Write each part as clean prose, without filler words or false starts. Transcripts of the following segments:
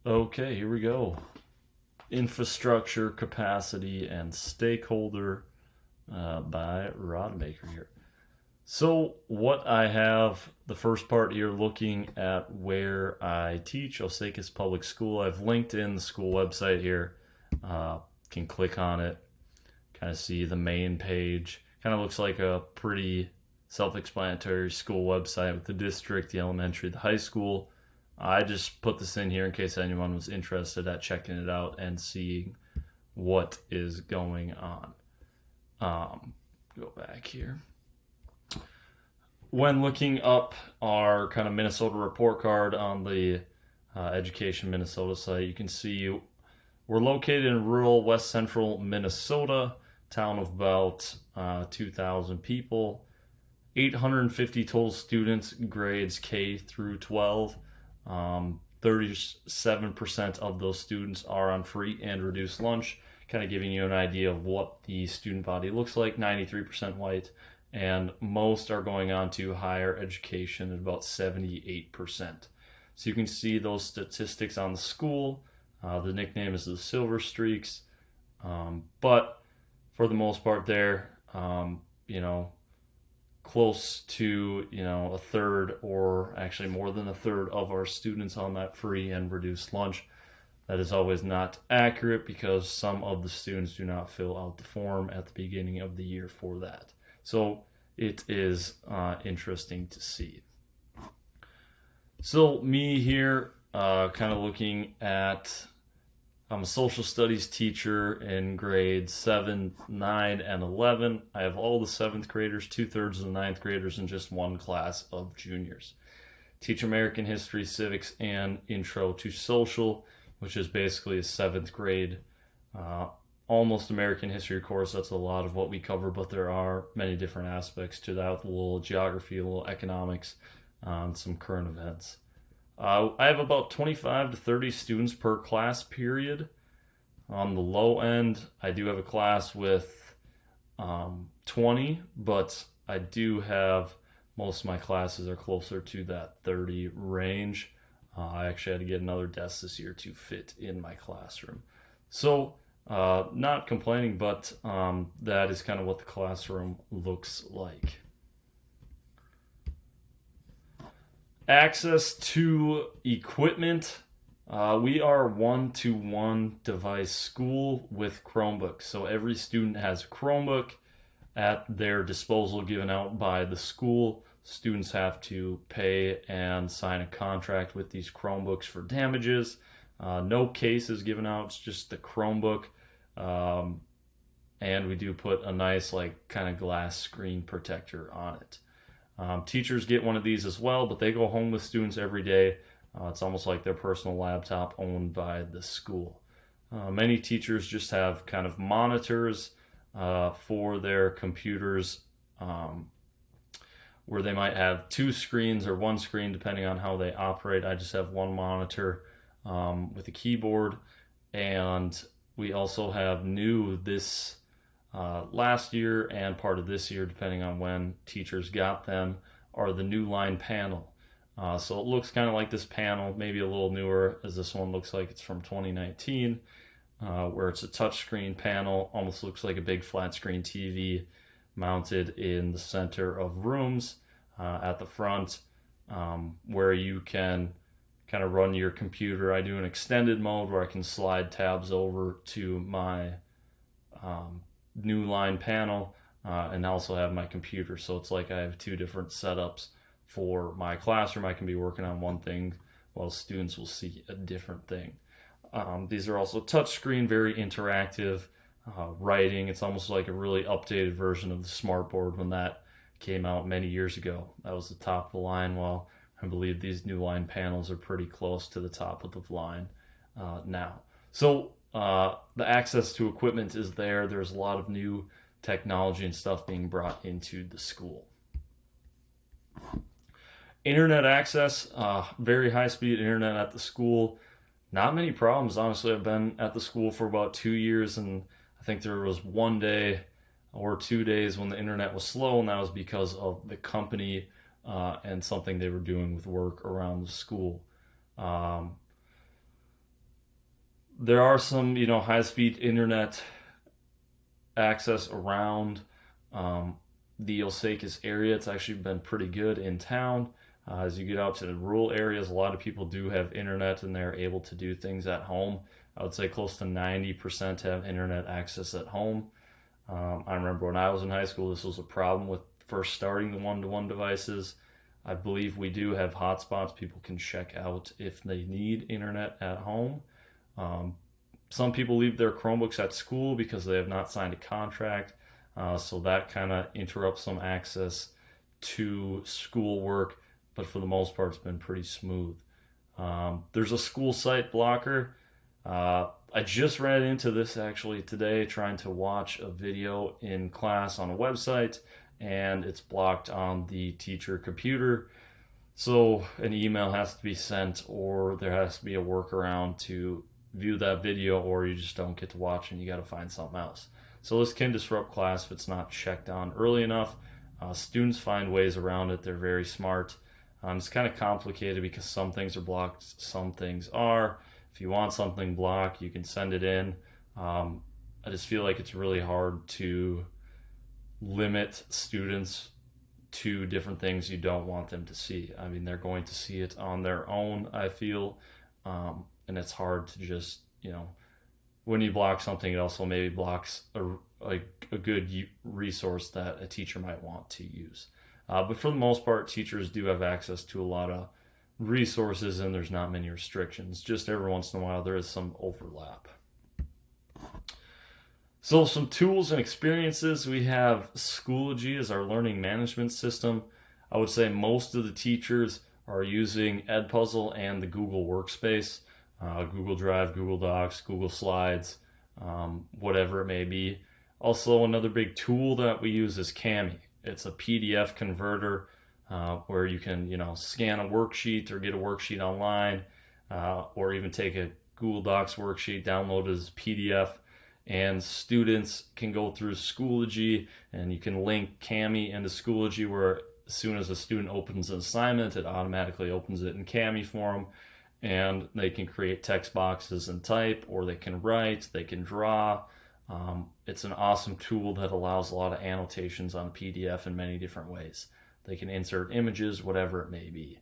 Okay, here we go. Infrastructure, capacity, and stakeholder by Rodmaker here. So what I have, the first part here, looking at where I teach, Osakis Public School. I've linked in the school website here. Can click on it, kind of see the main page. Kind of looks like a pretty self-explanatory school website with the district, the elementary, the high school. I just put this in here in case anyone was interested at checking it out and seeing what is going on. Go back here. When looking up our kind of Minnesota report card on the Education Minnesota site, you can see we're located in rural west central Minnesota, town of about 2,000 people, 850 total students, grades K through 12. 37% of those students are on free and reduced lunch, kind of giving you an idea of what the student body looks like. 93% white, and most are going on to higher education at about 78%. So you can see those statistics on the school. The nickname is the Silver Streaks, but for the most part there, close to a third, or actually more than a third, of our students on that free and reduced lunch. That is always not accurate because some of the students do not fill out the form at the beginning of the year for that. So it is interesting to see. So me here, kind of looking at, I'm a social studies teacher in grades 7, 9, and 11. I have all the 7th graders, 2/3 of the 9th graders, and just one class of juniors. Teach American history, civics, and intro to social, which is basically a 7th grade, almost American history course. That's a lot of what we cover, but there are many different aspects to that, with a little geography, a little economics, and some current events. I have about 25 to 30 students per class period. On the low end, I do have a class with 20, but I do have, most of my classes are closer to that 30 range. I actually had to get another desk this year to fit in my classroom. So not complaining, but that is kind of what the classroom looks like. Access to equipment. We are a one-to-one device school with Chromebooks. So every student has a Chromebook at their disposal given out by the school. Students have to pay and sign a contract with these Chromebooks for damages. No case is given out. It's just the Chromebook. And we do put a nice kind of glass screen protector on it. Teachers get one of these as well, but they go home with students every day. It's almost like their personal laptop owned by the school. Many teachers just have kind of monitors for their computers, where they might have 2 screens or 1 screen depending on how they operate. I just have 1 monitor with a keyboard, and we also have new this last year and part of this year, depending on when teachers got them, are the new line panel. So it looks kind of like this panel, maybe a little newer, as this one looks like it's from 2019, where it's a touchscreen panel, almost looks like a big flat screen TV mounted in the center of rooms at the front, where you can kind of run your computer. I do an extended mode where I can slide tabs over to my new line panel and also have my computer. So it's like I have 2 different setups for my classroom. I can be working on one thing while students will see a different thing. These are also touchscreen, very interactive writing. It's almost like a really updated version of the smartboard when that came out many years ago. That was the top of the line, while I believe these new line panels are pretty close to the top of the line now. So the access to equipment is there. There's a lot of new technology and stuff being brought into the school. Internet access, very high-speed internet at the school. Not many problems, honestly. I've been at the school for about 2 years, and I think there was 1 day or 2 days when the internet was slow, and that was because of the company and something they were doing with work around the school. There are some, high-speed internet access around the Osakis area. It's actually been pretty good in town. As you get out to the rural areas, a lot of people do have internet and they're able to do things at home. I would say close to 90% have internet access at home. I remember when I was in high school, this was a problem with first starting the one-to-one devices. I believe we do have hotspots. People can check out if they need internet at home. Some people leave their Chromebooks at school because they have not signed a contract. So that kind of interrupts some access to schoolwork, but for the most part, it's been pretty smooth. There's a school site blocker. I just ran into this actually today, trying to watch a video in class on a website, and it's blocked on the teacher computer. So an email has to be sent, or there has to be a workaround to view that video, or you just don't get to watch and you got to find something else. So this can disrupt class if it's not checked on early enough. Students find ways around it. They're very smart. It's kind of complicated because some things are blocked, some things are. If you want something blocked, you can send it in. I just feel like it's really hard to limit students to different things you don't want them to see. I mean, they're going to see it on their own, I feel. And it's hard to just, when you block something, it also maybe blocks a good resource that a teacher might want to use. But for the most part, teachers do have access to a lot of resources and there's not many restrictions. Just every once in a while, there is some overlap. So some tools and experiences. We have Schoology as our learning management system. I would say most of the teachers are using Edpuzzle and the Google Workspace. Google Drive, Google Docs, Google Slides, whatever it may be. Also, another big tool that we use is Kami. It's a PDF converter where you can, scan a worksheet or get a worksheet online, or even take a Google Docs worksheet, download it as PDF, and students can go through Schoology, and you can link Kami into Schoology, where as soon as a student opens an assignment, it automatically opens it in Kami for them. And they can create text boxes and type, or they can write, they can draw. It's an awesome tool that allows a lot of annotations on PDF in many different ways. They can insert images, whatever it may be.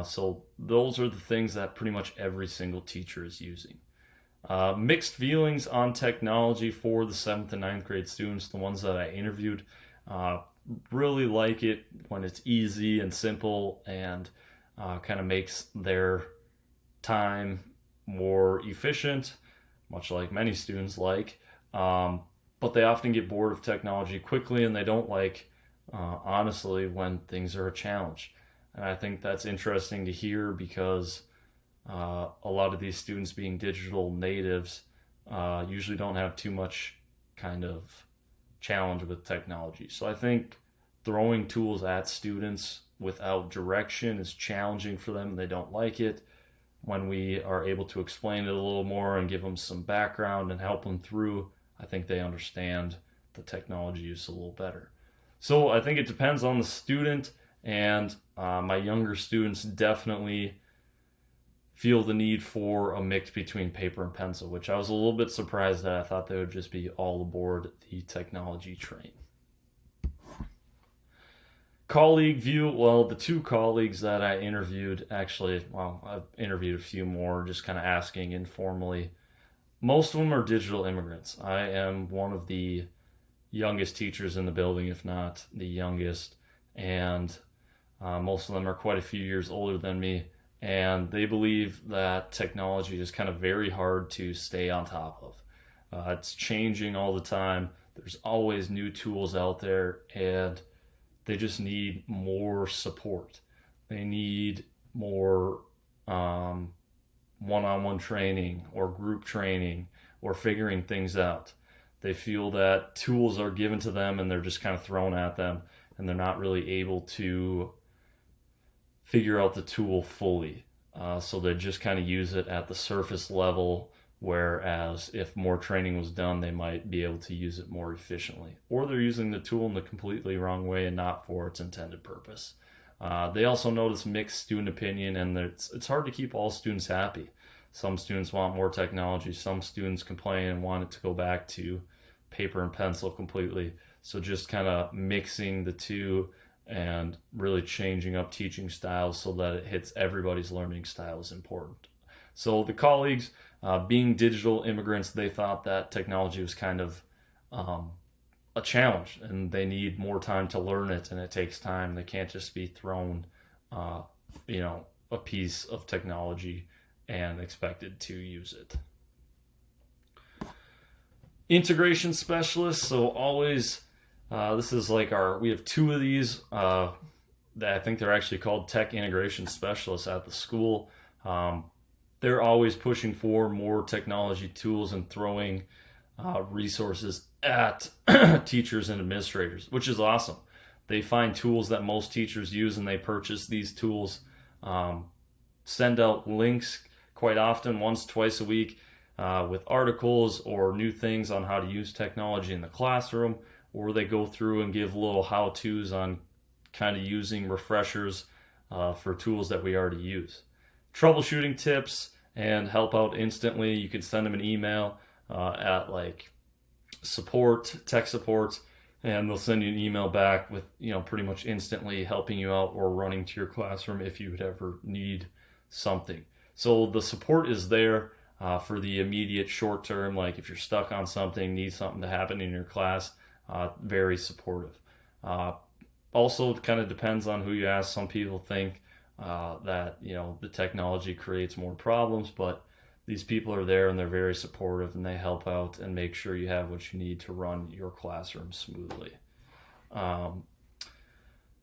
So those are the things that pretty much every single teacher is using. Mixed feelings on technology for the 7th and 9th grade students, the ones that I interviewed. Really like it when it's easy and simple and kind of makes their time more efficient, much like many students like, but they often get bored of technology quickly, and they don't like, honestly, when things are a challenge. And I think that's interesting to hear because a lot of these students, being digital natives, usually don't have too much kind of challenge with technology. So I think throwing tools at students without direction is challenging for them. They don't like it. When we are able to explain it a little more and give them some background and help them through, I think they understand the technology use a little better. So I think it depends on the student, and my younger students definitely feel the need for a mix between paper and pencil, which I was a little bit surprised at. I thought they would just be all aboard the technology train. Colleague view, well, the two colleagues that I interviewed, actually, I've interviewed a few more, just kind of asking informally. Most of them are digital immigrants. I am one of the youngest teachers in the building, if not the youngest, and most of them are quite a few years older than me, and they believe that technology is kind of very hard to stay on top of. It's changing all the time. There's always new tools out there, and they just need more support. They need more one-on-one training or group training or figuring things out. They feel that tools are given to them and they're just kind of thrown at them, and they're not really able to figure out the tool fully. So they just kind of use it at the surface level, whereas if more training was done, they might be able to use it more efficiently. Or they're using the tool in the completely wrong way and not for its intended purpose. They also notice mixed student opinion, and it's hard to keep all students happy. Some students want more technology. Some students complain and want it to go back to paper and pencil completely. So just kind of mixing the two and really changing up teaching styles so that it hits everybody's learning style is important. So the colleagues, being digital immigrants, they thought that technology was kind of a challenge, and they need more time to learn it, and it takes time. They can't just be thrown, a piece of technology and expected to use it. Integration specialists. So always, this is like we have two of these. That I think they're actually called tech integration specialists at the school. They're always pushing for more technology tools and throwing resources at teachers and administrators, which is awesome. They find tools that most teachers use and they purchase these tools, send out links quite often, once, twice a week, with articles or new things on how to use technology in the classroom, or they go through and give little how-tos on kind of using refreshers for tools that we already use. Troubleshooting tips and help out instantly. You can send them an email at like tech support, and they'll send you an email back with, pretty much instantly helping you out or running to your classroom if you would ever need something. So the support is there for the immediate short term, like if you're stuck on something, need something to happen in your class, very supportive. Also, it kind of depends on who you ask. Some people think that, the technology creates more problems, but these people are there and they're very supportive and they help out and make sure you have what you need to run your classroom smoothly.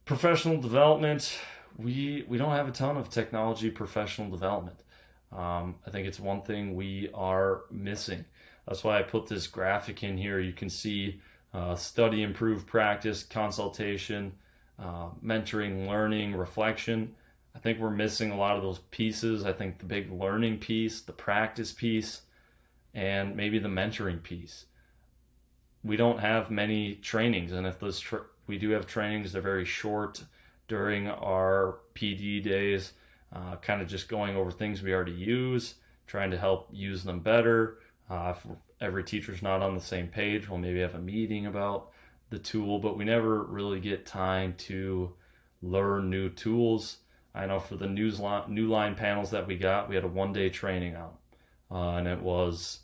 Professional development. We don't have a ton of technology professional development. I think it's one thing we are missing. That's why I put this graphic in here. You can see study, improve, practice, consultation, mentoring, learning, reflection. I think we're missing a lot of those pieces. I think the big learning piece, the practice piece, and maybe the mentoring piece. We don't have many trainings, and if we do have trainings, they're very short during our PD days, kind of just going over things we already use, trying to help use them better. If every teacher's not on the same page, we'll maybe have a meeting about the tool, but we never really get time to learn new tools. I know for the new line panels that we got, we had a one-day training out, and it was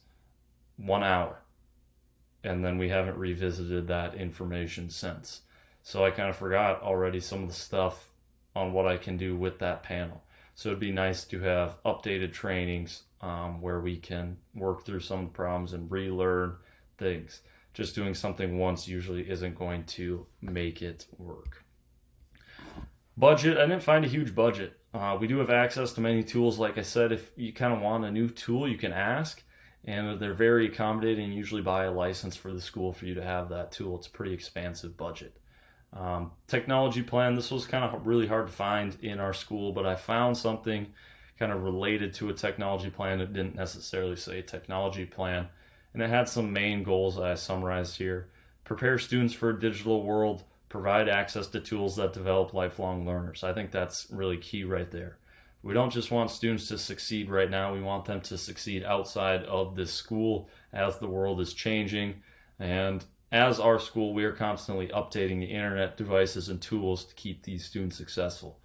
1 hour. And then we haven't revisited that information since. So I kind of forgot already some of the stuff on what I can do with that panel. So it'd be nice to have updated trainings where we can work through some of the problems and relearn things. Just doing something once usually isn't going to make it work. Budget, I didn't find a huge budget. We do have access to many tools. Like I said, if you kind of want a new tool, you can ask, and they're very accommodating. Usually buy a license for the school for you to have that tool. It's a pretty expansive budget. Technology plan, this was kind of really hard to find in our school, but I found something kind of related to a technology plan. It didn't necessarily say technology plan, and it had some main goals that I summarized here. Prepare students for a digital world, provide access to tools that develop lifelong learners. I think that's really key right there. We don't just want students to succeed right now. We want them to succeed outside of this school as the world is changing. And as our school, we are constantly updating the internet, devices, and tools to keep these students successful.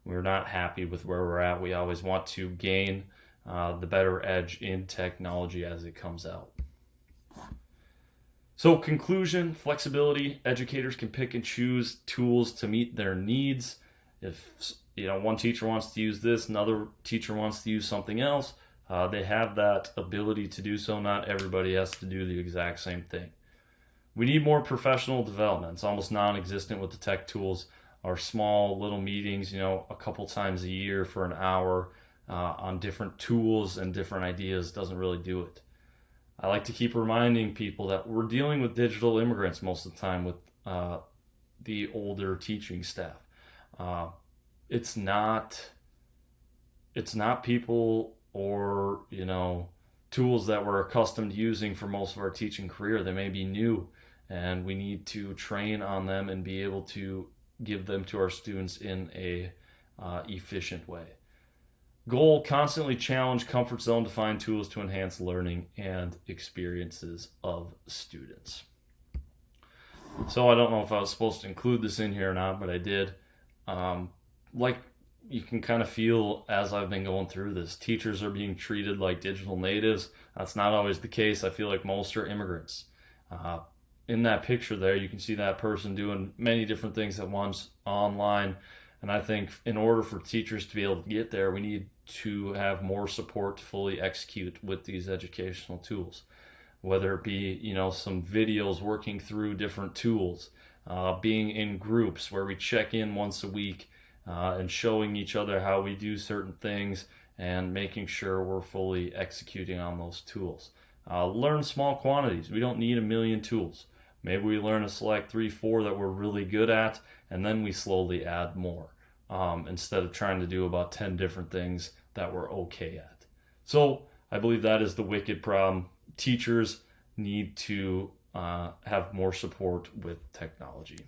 We're not happy with where we're at. We always want to gain the better edge in technology as it comes out. So conclusion, flexibility. Educators can pick and choose tools to meet their needs. If one teacher wants to use this, another teacher wants to use something else, they have that ability to do so. Not everybody has to do the exact same thing. We need more professional development. It's almost non-existent with the tech tools. Our small little meetings, a couple times a year for an hour on different tools and different ideas doesn't really do it. I like to keep reminding people that we're dealing with digital immigrants most of the time with the older teaching staff. It's not people or tools that we're accustomed to using for most of our teaching career. They may be new, and we need to train on them and be able to give them to our students in a efficient way. Goal, constantly challenge comfort zone to find tools to enhance learning and experiences of students. So I don't know if I was supposed to include this in here or not, but I did. Like you can kind of feel as I've been going through this, teachers are being treated like digital natives. That's not always the case. I feel like most are immigrants. Uh, in that picture there, you can see that person doing many different things at once online. And I think in order for teachers to be able to get there, we need to have more support to fully execute with these educational tools, whether it be, some videos working through different tools, being in groups where we check in once a week, and showing each other how we do certain things and making sure we're fully executing on those tools. Learn small quantities. We don't need a million tools. Maybe we learn to select 3, 4 that we're really good at, and then we slowly add more, instead of trying to do about 10 different things that we're okay at. So I believe that is the wicked problem. Teachers need to have more support with technology.